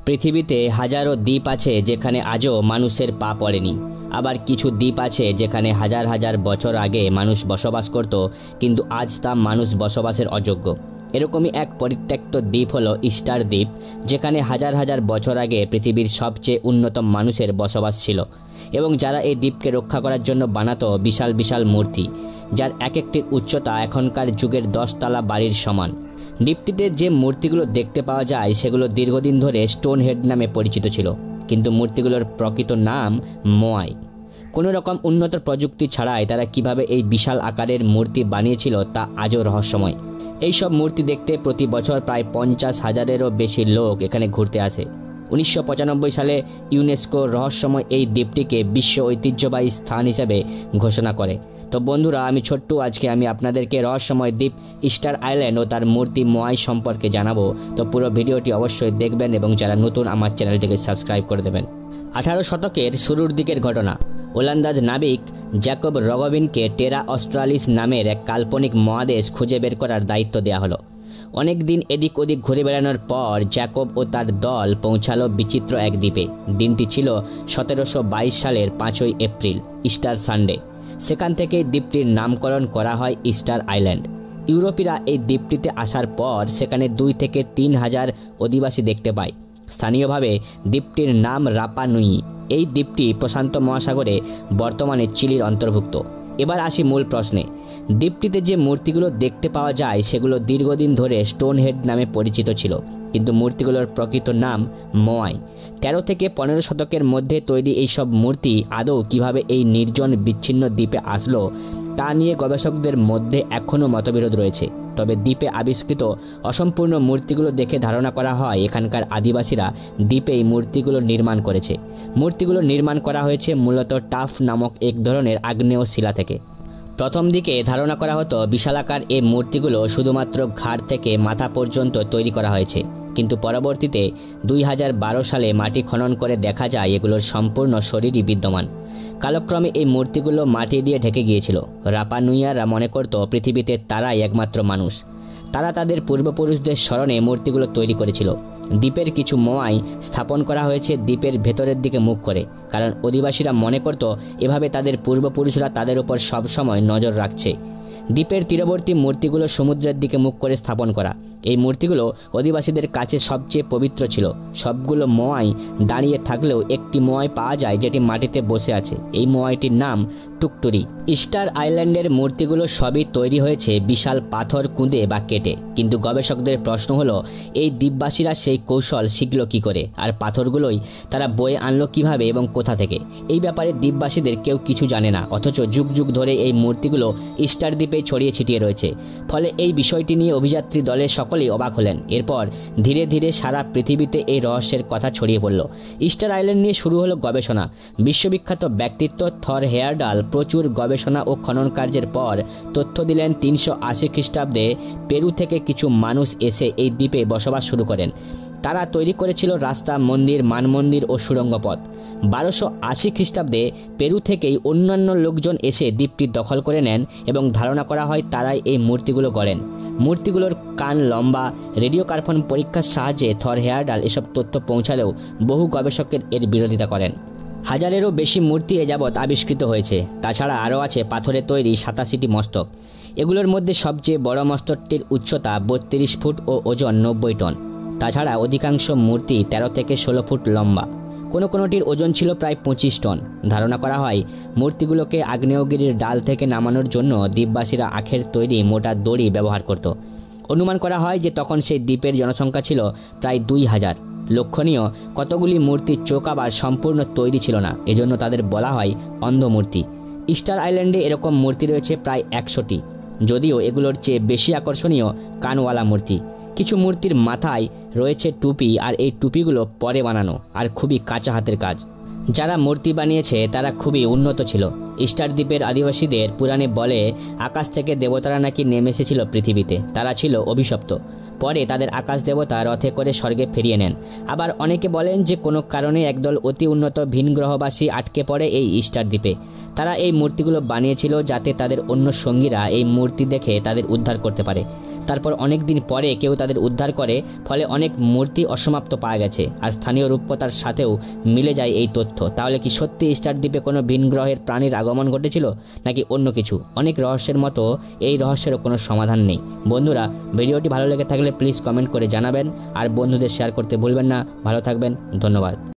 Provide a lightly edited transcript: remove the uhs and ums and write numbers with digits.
পৃথিবীতে হাজারো দ্বীপ আছে যেখানে আজও মানুষের পা পড়েনি। আবার কিছু দ্বীপ আছে যেখানে হাজার হাজার বছর আগে মানুষ বসবাস করত, কিন্তু আজ তা মানুষ বসবাসের অযোগ্য। এরকমই এক পরিত্যক্ত দ্বীপ হলো ইস্টার দ্বীপ, যেখানে হাজার হাজার বছর আগে পৃথিবীর সবচেয়ে উন্নত মানুষের বসবাস ছিল, এবং যারা এই দ্বীপকে রক্ষা করার জন্য বানাতো বিশাল বিশাল মূর্তি, যার এক একটির উচ্চতা এখনকার যুগের 10 তলা বাড়ির সমান। দ্বীপটিতে যে মূর্তিগুলো দেখতে পাওয়া যায় সেগুলো দীর্ঘদিন ধরে স্টোন হেড নামে পরিচিত ছিল, কিন্তু মূর্তিগুলোর প্রকৃত নাম মোয়াই। কোনো রকম উন্নত প্রযুক্তি ছাড়াই তারা কিভাবে এই বিশাল আকারের মূর্তি বানিয়েছিল তা আজও রহস্যময়। এই সব মূর্তি দেখতে প্রতি বছর প্রায় 50,000-এরও বেশি লোক এখানে ঘুরতে আসে। 1995 সালে ইউনেস্কো রহস্যময় এই দ্বীপটিকে বিশ্ব ঐতিহ্যবাহী স্থান হিসেবে ঘোষণা করে। তো বন্ধুরা, আমি ছোট্টু আজকে আমি আপনাদেরকে রহস্যময় দ্বীপ ইস্টার আইল্যান্ড ও তার মূর্তি মোয়াই সম্পর্কে জানাবো। তো পুরো ভিডিওটি অবশ্যই দেখবেন এবং যারা নতুন আমার চ্যানেলটিকে সাবস্ক্রাইব করে দেবেন। 18 শতকের শুরুর দিকের ঘটনা। ওলন্দাজ নাবিক জ্যাকব রগবিনকে টেরা অস্ট্রালিস নামের এক কাল্পনিক মহাদেশ খুঁজে বের করার দায়িত্ব দেওয়া হলো। অনেক দিন এদিক ওদিক ঘুরে বেড়ানোর পর জ্যাকব ও তার দল পৌঁছালো বিচিত্র এক দ্বীপে। দিনটি ছিল 1722 সালের 5ই এপ্রিল, ইস্টার সানডে। সেখান থেকেই দ্বীপটির নামকরণ করা হয় ইস্টার আইল্যান্ড। ইউরোপীরা এই দ্বীপটিতে আসার পর সেখানে 2 থেকে 3 হাজার অধিবাসী দেখতে পায়। স্থানীয়ভাবে দ্বীপটির নাম রাপা নুই। এই দ্বীপটি প্রশান্ত মহাসাগরে বর্তমানে চিলির অন্তর্ভুক্ত। এবার আসি মূল প্রশ্নে। দ্বীপটিতে যে মূর্তিগুলো দেখতে পাওয়া যায় সেগুলো দীর্ঘদিন ধরে স্টোন হেড নামে পরিচিত ছিল, কিন্তু মূর্তিগুলোর প্রকৃত নাম মোয়াই। 13 থেকে 15 শতকের মধ্যে তৈরি এইসব মূর্তি আদৌ কিভাবে এই নির্জন বিচ্ছিন্ন দ্বীপে আসলো তা নিয়ে গবেষকদের মধ্যে এখনও মতবিরোধ রয়েছে। তবে দ্বীপে আবিষ্কৃত অসম্পূর্ণ মূর্তিগুলো দেখে ধারণা করা হয় এখানকার আদিবাসীরা দ্বীপেই মূর্তিগুলো নির্মাণ করেছে। মূর্তিগুলো নির্মাণ করা হয়েছে মূলত টাফ নামক এক ধরনের আগ্নেয় শিলা থেকে। প্রথম দিকে ধারণা করা হতো বিশালাকার এই মূর্তিগুলো শুধুমাত্র ঘাড় থেকে মাথা পর্যন্ত তৈরি করা হয়েছে, কিন্তু পরবর্তীতে 2012 সালে মাটি খনন করে দেখা যায় এগুলোর সম্পূর্ণ শরীরই বিদ্যমান। কালক্রমে এই মূর্তিগুলো মাটি দিয়ে ঢেকে গিয়েছিল। রাপা নুইয়াররা মনে করত পৃথিবীতে তারাই একমাত্র মানুষ। তারা তাদের পূর্বপুরুষদের স্মরণে মূর্তিগুলো তৈরি করেছিল। দ্বীপের কিছু মোয়াই স্থাপন করা হয়েছে দ্বীপের ভেতরের দিকে মুখ করে, কারণ অধিবাসীরা মনে করত এভাবে তাদের পূর্বপুরুষরা তাদের উপর সবসময় নজর রাখছে। দ্বীপের তীরবর্তী মূর্তিগুলো সমুদ্রের দিকে মুখ করে স্থাপন করা। এই মূর্তিগুলো অধিবাসীদের কাছে সবচেয়ে পবিত্র ছিল। সবগুলো মোয়াই দাঁড়িয়ে থাকলেও একটি মোয়াই পাওয়া যায় যেটি মাটিতে বসে আছে। এই মোয়াইটির নাম টুকটুরি। ইস্টার আইল্যান্ডের মূর্তিগুলো সবই তৈরি হয়েছে বিশাল পাথর কুঁদে বা কেটে, কিন্তু গবেষকদের প্রশ্ন হলো এই দ্বীপবাসীরা সেই কৌশল শিখল কী করে, আর পাথরগুলোই তারা বয়ে আনলো কিভাবে এবং কোথা থেকে। এই ব্যাপারে দ্বীপবাসীদের কেউ কিছু জানে না, অথচ যুগ যুগ ধরে এই মূর্তিগুলো ইস্টার দ্বীপে ছড়িয়ে ছিটিয়ে রয়েছে। ফলে এই বিষয়টি নিয়ে অভিযাত্রী দলের সকলেই অবাক হলেন। এরপর ধীরে ধীরে সারা পৃথিবীতে এই রহস্যের কথা ছড়িয়ে পড়ল। ইস্টার আইল্যান্ড নিয়ে শুরু হলো গবেষণা। বিশ্ববিখ্যাত ব্যক্তিত্ব থর হেয়ারডাল প্রচুর গবেষণা ও খনন কার্যের পর তথ্য দিলেন 380 খ্রিস্টাব্দে পেরু থেকে কিছু মানুষ এসে এই দ্বীপে বসবাস শুরু করেন। তারা তৈরি করেছিল রাস্তা, মন্দির, মানমন্দির ও সুড়ঙ্গ পথ। 1280 খ্রিস্টাব্দে পেরু থেকেই অন্যান্য লোকজন এসে দ্বীপটি দখল করে নেন এবং ধারণা করা হয় তারাই এই মূর্তিগুলো গড়েন। মূর্তিগুলোর কান লম্বা। রেডিও কার্বন পরীক্ষার সাহায্যে থর হেয়ারডাল এসব তথ্য পৌঁছালেও বহু গবেষকের এর বিরোধিতা করেন। হাজারেরও বেশি মূর্তি এ যাবৎ আবিষ্কৃত হয়েছে। তাছাড়া আরও আছে পাথরে তৈরি 87টি মস্তক। এগুলোর মধ্যে সবচেয়ে বড় মস্তকটির উচ্চতা 32 ফুট ও ওজন 90 টন। তাছাড়া অধিকাংশ মূর্তি 13 থেকে 16 ফুট লম্বা। কোনোটির ওজন ছিল প্রায় 25 টন। ধারণা করা হয় মূর্তিগুলোকে আগ্নেয়গিরির ডাল থেকে নামানোর জন্য দ্বীপবাসীরা আখের তৈরি মোটা দড়ি ব্যবহার করত। অনুমান করা হয় যে তখন সেই দ্বীপের জনসংখ্যা ছিল প্রায় 2000। লক্ষণীয়, কতগুলি মূর্তির চোখ আবার সম্পূর্ণ তৈরি ছিল না, এজন্য তাদের বলা হয় অন্ধ মূর্তি। ইস্টার আইল্যান্ডে এরকম মূর্তি রয়েছে প্রায় 100টি, যদিও এগুলোর চেয়ে বেশি আকর্ষণীয় কানওয়ালা মূর্তি। কিছু মূর্তির মাথায় রয়েছে টুপি, আর এই টুপিগুলো পরে বানানো আর খুবই কাঁচা হাতের কাজ। যারা মূর্তি বানিয়েছে তারা খুবই উন্নত ছিল। ইস্টার দ্বীপের আদিবাসীদের পুরাণে বলে আকাশ থেকে দেবতারা নাকি নেমে এসেছিল পৃথিবীতে। তারা ছিল অভিশপ্ত। পরে তাদের আকাশ দেবতা রথে করে স্বর্গে ফিরিয়ে নেন। আবার অনেকে বলেন যে কোনো কারণে একদল অতি উন্নত ভিনগ্রহবাসী আটকে পড়ে এই ইস্টার দ্বীপে। তারা এই মূর্তিগুলো বানিয়েছিল যাতে তাদের অন্য সঙ্গীরা এই মূর্তি দেখে তাদের উদ্ধার করতে পারে। তারপর অনেক দিন পরে কেউ তাদের উদ্ধার করে, ফলে অনেক মূর্তি অসমাপ্ত পাওয়া গেছে। আর স্থানীয় রূপকথার সাথেও মিলে যায় এই তথ্য। তাহলে কি সত্যি ইস্টার দ্বীপে কোনো ভিন গ্রহের প্রাণীর আগমন ঘটেছিল, নাকি অন্য কিছু? অনেক রহস্যের মতো এই রহস্যেরও কোনো সমাধান নেই। বন্ধুরা, ভিডিওটি ভালো লেগে থাকলে প্লিজ কমেন্ট করে জানাবেন, আর বন্ধুদের শেয়ার করতে ভুলবেন না। ভালো থাকবেন, ধন্যবাদ।